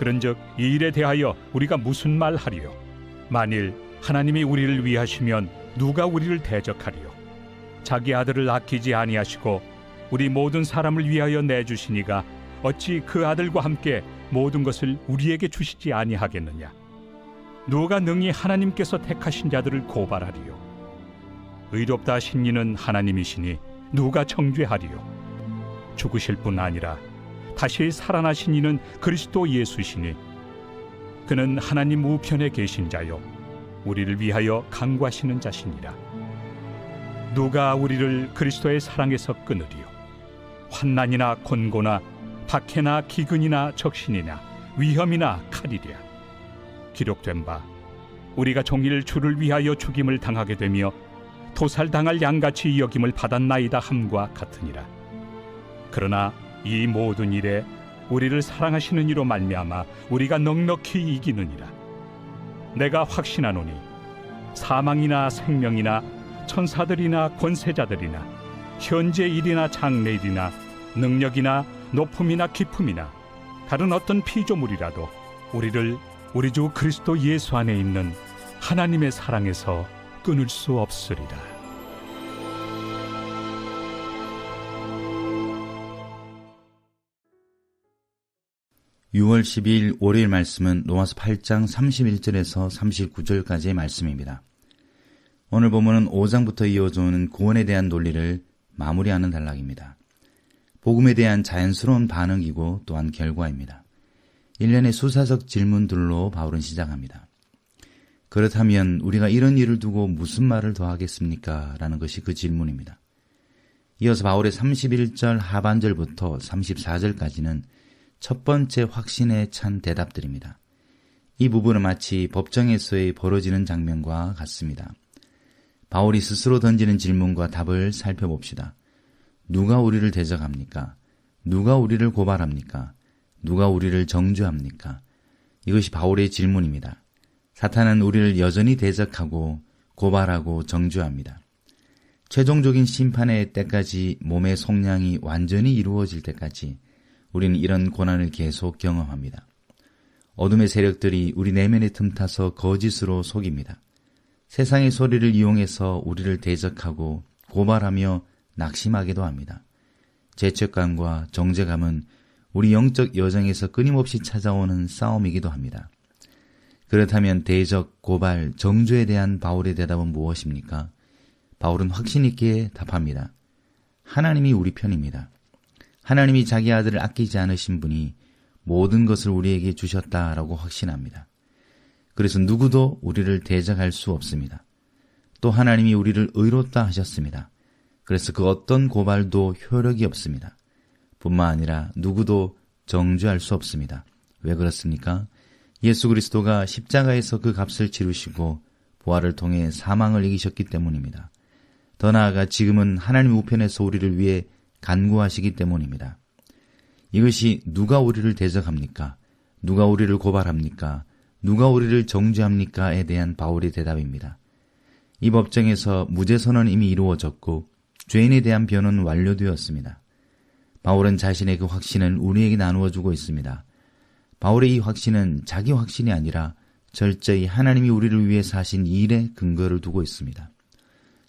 그런즉 이 일에 대하여 우리가 무슨 말 하리요? 만일 하나님이 우리를 위하시면 누가 우리를 대적하리요? 자기 아들을 아끼지 아니하시고 우리 모든 사람을 위하여 내주시니가 어찌 그 아들과 함께 모든 것을 우리에게 주시지 아니하겠느냐? 누가 능히 하나님께서 택하신 자들을 고발하리요? 의롭다 하신 이는 하나님이시니 누가 정죄하리요? 죽으실 뿐 아니라 다시 살아나신 이는 그리스도 예수시니 그는 하나님 우편에 계신 자요 우리를 위하여 간구하시는 자시니라. 누가 우리를 그리스도의 사랑에서 끊으리요? 환난이나 곤고나 박해나 기근이나 적신이나 위험이나 칼이랴. 기록된 바 우리가 종일 주를 위하여 죽임을 당하게 되며 도살당할 양같이 여김을 받았나이다 함과 같으니라. 그러나 이 모든 일에 우리를 사랑하시는 이로 말미암아 우리가 넉넉히 이기느니라. 내가 확신하노니 사망이나 생명이나 천사들이나 권세자들이나 현재 일이나 장래 일이나 능력이나 높음이나 깊음이나 다른 어떤 피조물이라도 우리를 우리 주 그리스도 예수 안에 있는 하나님의 사랑에서 끊을 수 없으리라. (6월 12일) 월요일 말씀은 로마서 8장 31절에서 39절까지의 말씀입니다. 오늘 본문은 5장부터 이어져 오는 구원에 대한 논리를 마무리하는 단락입니다. 복음에 대한 자연스러운 반응이고 또한 결과입니다. 일련의 수사적 질문들로 바울은 시작합니다. 그렇다면 우리가 이런 일을 두고 무슨 말을 더 하겠습니까? 라는 것이 그 질문입니다. 이어서 바울의 31절 하반절부터 34절까지는 첫 번째 확신에 찬 대답들입니다. 이 부분은 마치 법정에서의 벌어지는 장면과 같습니다. 바울이 스스로 던지는 질문과 답을 살펴봅시다. 누가 우리를 대적합니까? 누가 우리를 고발합니까? 누가 우리를 정죄합니까? 이것이 바울의 질문입니다. 사탄은 우리를 여전히 대적하고 고발하고 정죄합니다. 최종적인 심판의 때까지 몸의 속량이 완전히 이루어질 때까지 우리는 이런 고난을 계속 경험합니다. 어둠의 세력들이 우리 내면에 틈타서 거짓으로 속입니다. 세상의 소리를 이용해서 우리를 대적하고 고발하며 낙심하기도 합니다. 죄책감과 정죄감은 우리 영적 여정에서 끊임없이 찾아오는 싸움이기도 합니다. 그렇다면 대적, 고발, 정죄에 대한 바울의 대답은 무엇입니까? 바울은 확신 있게 답합니다. 하나님이 우리 편입니다. 하나님이 자기 아들을 아끼지 않으신 분이 모든 것을 우리에게 주셨다라고 확신합니다. 그래서 누구도 우리를 대적할 수 없습니다. 또 하나님이 우리를 의롭다 하셨습니다. 그래서 그 어떤 고발도 효력이 없습니다. 뿐만 아니라 누구도 정죄할 수 없습니다. 왜 그렇습니까? 예수 그리스도가 십자가에서 그 값을 치르시고 부활을 통해 사망을 이기셨기 때문입니다. 더 나아가 지금은 하나님 우편에서 우리를 위해 간구하시기 때문입니다. 이것이 누가 우리를 대적합니까? 누가 우리를 고발합니까? 누가 우리를 정죄합니까?에 대한 바울의 대답입니다. 이 법정에서 무죄 선언은 이미 이루어졌고 죄인에 대한 변호는 완료되었습니다. 바울은 자신의 그 확신을 우리에게 나누어 주고 있습니다. 바울의 이 확신은 자기 확신이 아니라 철저히 하나님이 우리를 위해서 하신 일에 근거를 두고 있습니다.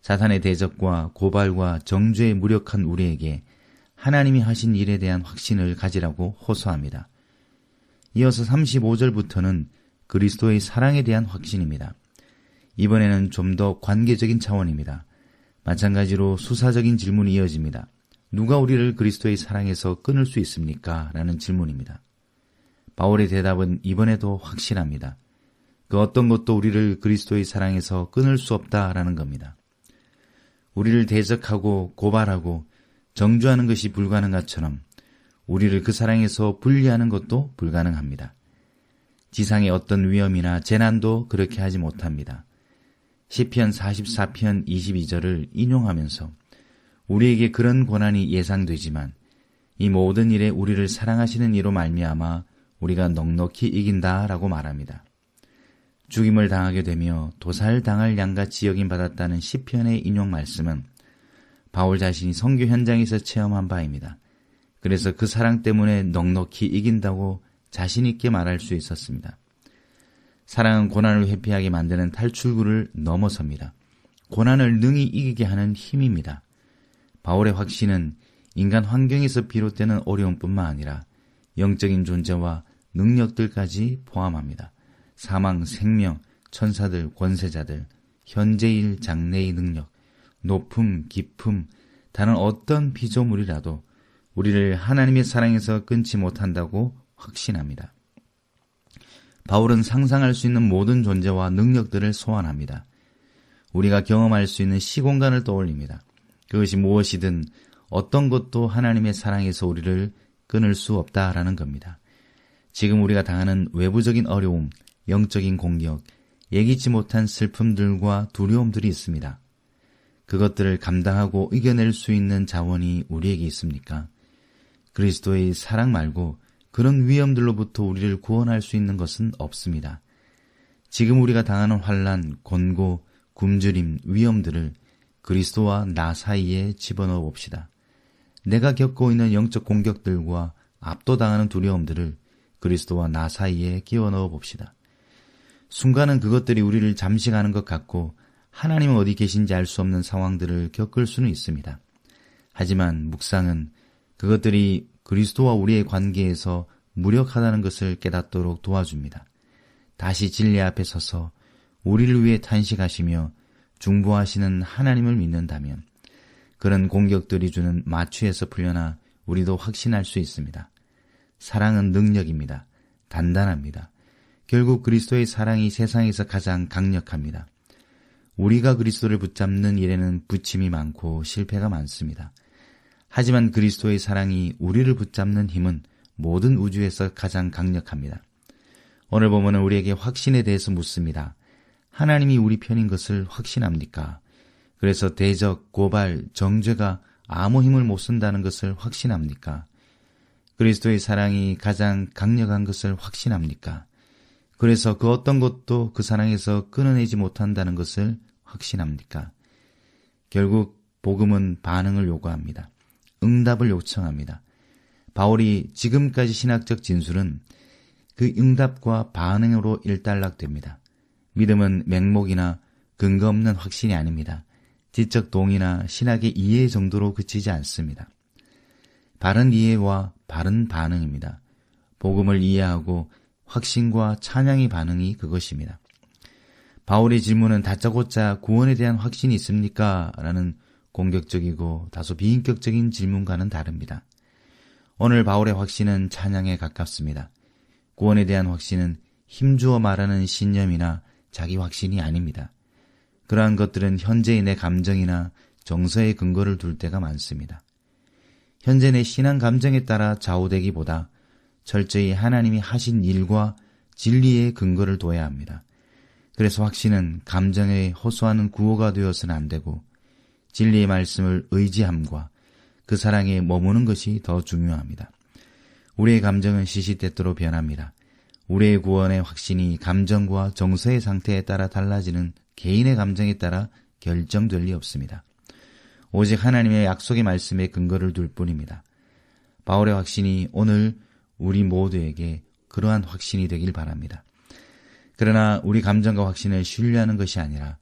사탄의 대적과 고발과 정죄에 무력한 우리에게 하나님이 하신 일에 대한 확신을 가지라고 호소합니다. 이어서 35절부터는 그리스도의 사랑에 대한 확신입니다. 이번에는 좀 더 관계적인 차원입니다. 마찬가지로 수사적인 질문이 이어집니다. 누가 우리를 그리스도의 사랑에서 끊을 수 있습니까? 라는 질문입니다. 바울의 대답은 이번에도 확실합니다. 그 어떤 것도 우리를 그리스도의 사랑에서 끊을 수 없다라는 겁니다. 우리를 대적하고 고발하고 정죄하는 것이 불가능한 것처럼 우리를 그 사랑에서 분리하는 것도 불가능합니다. 지상의 어떤 위험이나 재난도 그렇게 하지 못합니다. 시편 44편 22절을 인용하면서 우리에게 그런 고난이 예상되지만 이 모든 일에 우리를 사랑하시는 이로 말미암아 우리가 넉넉히 이긴다라고 말합니다. 죽임을 당하게 되며 도살당할 양같이 여김받았다는 시편의 인용 말씀은 바울 자신이 선교 현장에서 체험한 바입니다. 그래서 그 사랑 때문에 넉넉히 이긴다고 자신 있게 말할 수 있었습니다. 사랑은 고난을 회피하게 만드는 탈출구를 넘어섭니다. 고난을 능히 이기게 하는 힘입니다. 바울의 확신은 인간 환경에서 비롯되는 어려움뿐만 아니라 영적인 존재와 능력들까지 포함합니다. 사망, 생명, 천사들, 권세자들, 현재일, 장래의 능력, 높음, 깊음, 다른 어떤 피조물이라도 우리를 하나님의 사랑에서 끊지 못한다고 확신합니다. 바울은 상상할 수 있는 모든 존재와 능력들을 소환합니다. 우리가 경험할 수 있는 시공간을 떠올립니다. 그것이 무엇이든 어떤 것도 하나님의 사랑에서 우리를 끊을 수 없다라는 겁니다. 지금 우리가 당하는 외부적인 어려움, 영적인 공격, 예기치 못한 슬픔들과 두려움들이 있습니다. 그것들을 감당하고 이겨낼 수 있는 자원이 우리에게 있습니까? 그리스도의 사랑 말고 그런 위험들로부터 우리를 구원할 수 있는 것은 없습니다. 지금 우리가 당하는 환난, 곤고, 굶주림, 위험들을 그리스도와 나 사이에 집어넣어 봅시다. 내가 겪고 있는 영적 공격들과 압도당하는 두려움들을 그리스도와 나 사이에 끼워 넣어 봅시다. 순간은 그것들이 우리를 잠식하는 것 같고 하나님은 어디 계신지 알 수 없는 상황들을 겪을 수는 있습니다. 하지만 묵상은 그것들이 그리스도와 우리의 관계에서 무력하다는 것을 깨닫도록 도와줍니다. 다시 진리 앞에 서서 우리를 위해 탄식하시며 중보하시는 하나님을 믿는다면 그런 공격들이 주는 마취에서 풀려나 우리도 확신할 수 있습니다. 사랑은 능력입니다. 단단합니다. 결국 그리스도의 사랑이 세상에서 가장 강력합니다. 우리가 그리스도를 붙잡는 일에는 부침이 많고 실패가 많습니다. 하지만 그리스도의 사랑이 우리를 붙잡는 힘은 모든 우주에서 가장 강력합니다. 오늘 본문은 우리에게 확신에 대해서 묻습니다. 하나님이 우리 편인 것을 확신합니까? 그래서 대적, 고발, 정죄가 아무 힘을 못 쓴다는 것을 확신합니까? 그리스도의 사랑이 가장 강력한 것을 확신합니까? 그래서 그 어떤 것도 그 사랑에서 끊어내지 못한다는 것을 확신합니까? 결국 복음은 반응을 요구합니다. 응답을 요청합니다. 바울이 지금까지 신학적 진술은 그 응답과 반응으로 일단락됩니다. 믿음은 맹목이나 근거 없는 확신이 아닙니다. 지적 동의나 신학의 이해 정도로 그치지 않습니다. 바른 이해와 바른 반응입니다. 복음을 이해하고 확신과 찬양의 반응이 그것입니다. 바울의 질문은 다짜고짜 구원에 대한 확신이 있습니까? 라는 공격적이고 다소 비인격적인 질문과는 다릅니다. 오늘 바울의 확신은 찬양에 가깝습니다. 구원에 대한 확신은 힘주어 말하는 신념이나 자기 확신이 아닙니다. 그러한 것들은 현재의 내 감정이나 정서에 근거를 둘 때가 많습니다. 현재 내 신앙 감정에 따라 좌우되기보다 철저히 하나님이 하신 일과 진리에 근거를 둬야 합니다. 그래서 확신은 감정에 호소하는 구호가 되어서는 안 되고 진리의 말씀을 의지함과 그 사랑에 머무는 것이 더 중요합니다. 우리의 감정은 시시때때로 변합니다. 우리의 구원의 확신이 감정과 정서의 상태에 따라 달라지는 개인의 감정에 따라 결정될 리 없습니다. 오직 하나님의 약속의 말씀에 근거를 둘 뿐입니다. 바울의 확신이 오늘 우리 모두에게 그러한 확신이 되길 바랍니다. 그러나 우리 감정과 확신을 신뢰하는 것이 아니라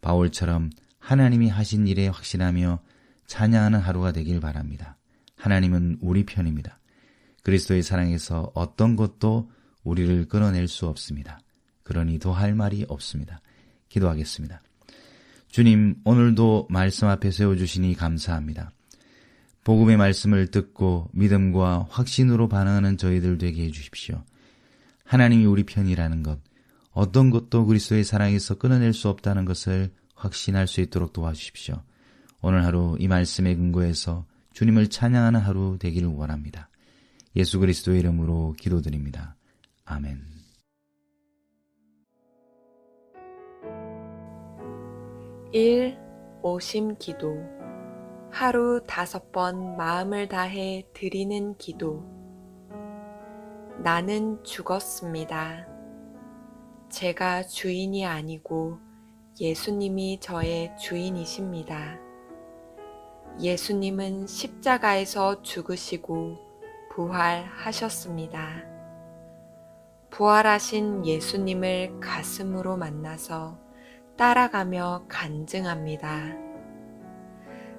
바울처럼 하나님이 하신 일에 확신하며 찬양하는 하루가 되길 바랍니다. 하나님은 우리 편입니다. 그리스도의 사랑에서 어떤 것도 우리를 끊어낼 수 없습니다. 그러니 더 할 말이 없습니다. 기도하겠습니다. 주님, 오늘도 말씀 앞에 세워주시니 감사합니다. 복음의 말씀을 듣고 믿음과 확신으로 반응하는 저희들 되게 해주십시오. 하나님이 우리 편이라는 것, 어떤 것도 그리스도의 사랑에서 끊어낼 수 없다는 것을 확신할 수 있도록 도와주십시오. 오늘 하루 이 말씀에 근거해서 주님을 찬양하는 하루 되기를 원합니다. 예수 그리스도의 이름으로 기도드립니다. 아멘. 오심 기도. 하루 5번 마음을 다해 드리는 기도. 나는 죽었습니다. 제가 주인이 아니고 예수님이 저의 주인이십니다. 예수님은 십자가에서 죽으시고 부활하셨습니다. 부활하신 예수님을 가슴으로 만나서 따라가며 간증합니다.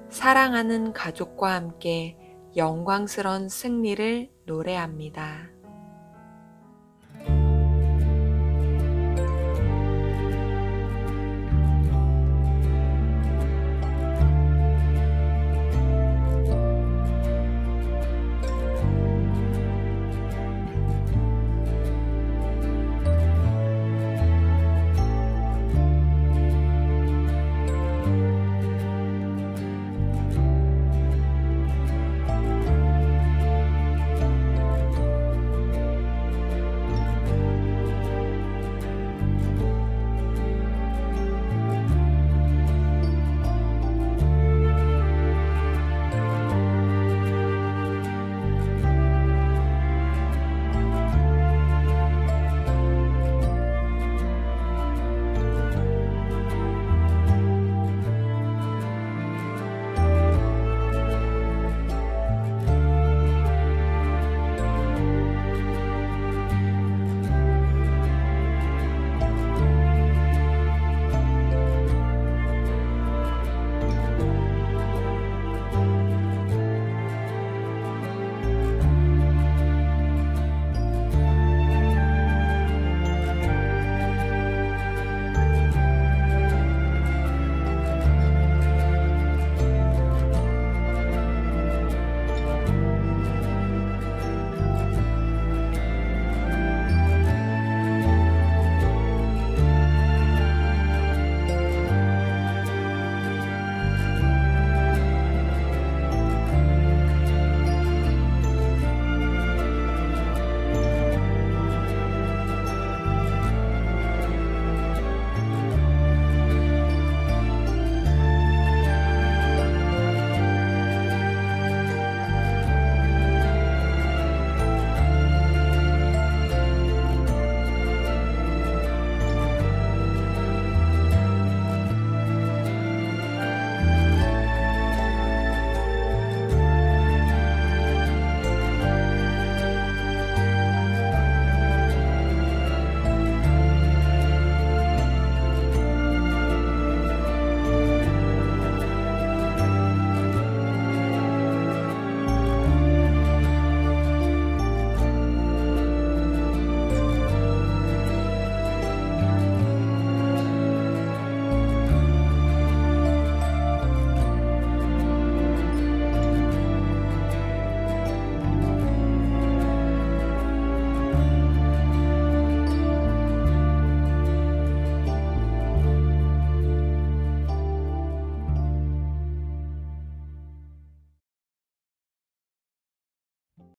사랑하는 가족과 함께 영광스런 승리를 노래합니다.